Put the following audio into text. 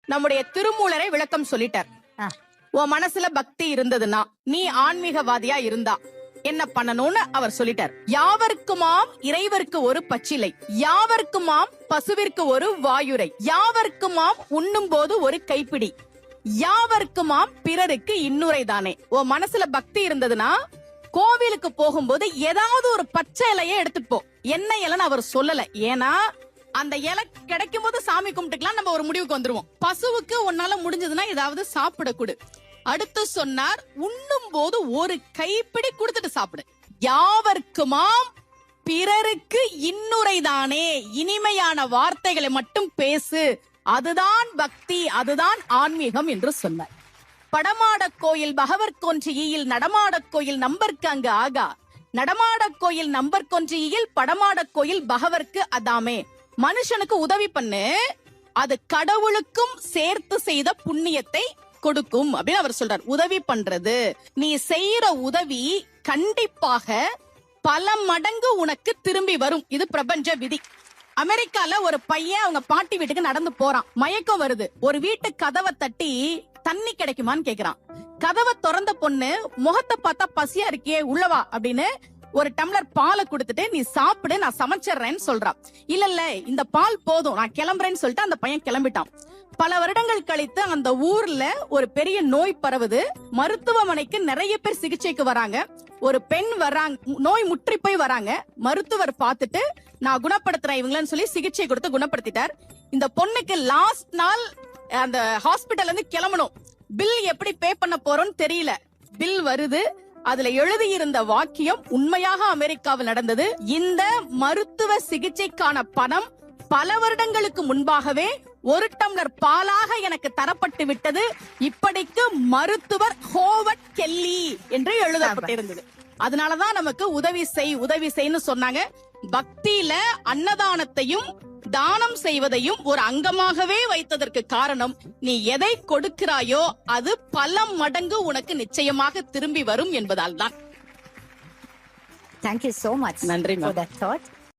நம்முடைய திருமூலரை விளக்கம் சொல்லிட்டார். உன் மனசுல பக்தி இருந்ததுன்னா, நீ ஆன்மீகவாதியா இருந்தா என்ன பண்ணணும்னு அவர் சொல்லிட்டார். யாவர்க்குமாம் இறைவருக்கு ஒரு பச்சிலை, யாவர்க்குமாம் பசுவிற்கு ஒரு வாயுரை, யாவர்க்குமாம் உண்ணும் போது ஒரு கைப்பிடி, யாவர்க்குமாம் பிறருக்கு இன்னுரை தானே. உன் மனசுல பக்தி இருந்ததுன்னா கோவிலுக்கு போகும்போது ஏதாவது ஒரு பச்சை இலையை எடுத்துட்டு போ. என்ன இலைன்னு அவர் சொல்லல. ஏன்னா அந்த இலை கிடைக்கும் போது சாமி கும்பிட்டுக்கலாம், நம்ம ஒரு முடிவுக்கு வந்துருவோம். பசுவுக்கு உன்னால முடிஞ்சதுன்னா ஏதாவது சாப்பிட கொடு. அடுத்து சொன்னார், உண்ணும் போது ஒரு கைப்பிடி கொடுத்துட்டு சாப்பிடு. யாவர்க்குமாம் பிறருக்கு இன்னுரைதானே, இனிமையான வார்த்தைகளை மட்டும் பேசு, அதுதான் பக்தி, அதுதான் ஆன்மீகம் என்று சொன்னார். படமாடக் கோயில் பகவர் கொன்றியில், நடமாடக் கோயில் நம்பர்க்கு அங்கு ஆகா, நடமாடக் கோயில் நம்பர் கொன்றியில், படமாடக் கோயில் பகவர்க்கு அதாமே. மனுஷனுக்கு உதவி பண்ணு, அது கடவுளுக்கும் சேர்த்து செய்த புண்ணியத்தை கொடுக்கும் அப்படின்னு அவர் சொல்றார். உதவி பண்றது, நீ செய்யற உதவி கண்டிப்பாக பல மடங்கு உனக்கு திரும்பி வரும். இது பிரபஞ்ச விதி. அமெரிக்கால ஒரு பையன் அவங்க பாட்டி வீட்டுக்கு நடந்து போறான். மயக்கம் வருது. ஒரு வீட்டு கதவை தட்டி தண்ணி கிடைக்குமான்னு கேக்குறான். கதவை திறந்த பொண்ணு முகத்தை பார்த்தா பசியா இருக்கே, உள்ளவா அப்படின்னு ஒரு டம்ளர் பாலை கொடுத்துட்டு, நீ சாப்பிடு, நான் சமைச்சிடுறேன்னு சொல்றான். இல்ல இந்த பால் போதும், நான் கிளம்புறேன்னு சொல்லிட்டு அந்த பையன் கிளம்பிட்டான். பல வருடங்கள் கழித்து அந்த ஊர்ல ஒரு பெரிய நோய் பரவுது. மருத்துவமனைக்கு நிறைய பேர் சிகிச்சைக்கு வராங்க. ஒரு பெண் வர்றாங்க, நோய் முற்றி போய் வராங்க. மருத்துவர் பார்த்துட்டு, நான் குணப்படுத்துறேன் இவங்களன்னு சொல்லி சிகிச்சை கொடுத்து குணப்படுத்திட்டார். இந்த பொண்ணுக்கு லாஸ்ட் நாள் அந்த ஹாஸ்பிட்டல் இருந்து கிளம்பணும். பில் எப்படி பே பண்ண போறோம்னு தெரியல. பில் வருது. அதுல எழுதியிருந்த வாக்கியம் உண்மையாக அமெரிக்காவில் நடந்தது. இந்த மருத்துவ சிகிச்சைக்கான பணம் பல வருடங்களுக்கு முன்பாகவே ஒரு டம்ளர் பாலாக எனக்கு தரப்பட்டு விட்டது. இப்படிக்கு மருத்துவர் ஹோவர்ட் கெல்லி என்று எழுதப்பட்டிருந்தது. அதனாலதான் நமக்கு உதவி செய்ன்னு சொன்னாங்க. பக்தியில அன்னதானத்தையும் தானம் செய்வதையும் ஒரு அங்கமாகவே வைத்ததற்கு காரணம், நீ எதை கொடுக்கிறாயோ அது பல மடங்கு உனக்கு நிச்சயமாக திரும்பி வரும் என்பதால் தான். Thank you so much. நன்றி for that thought.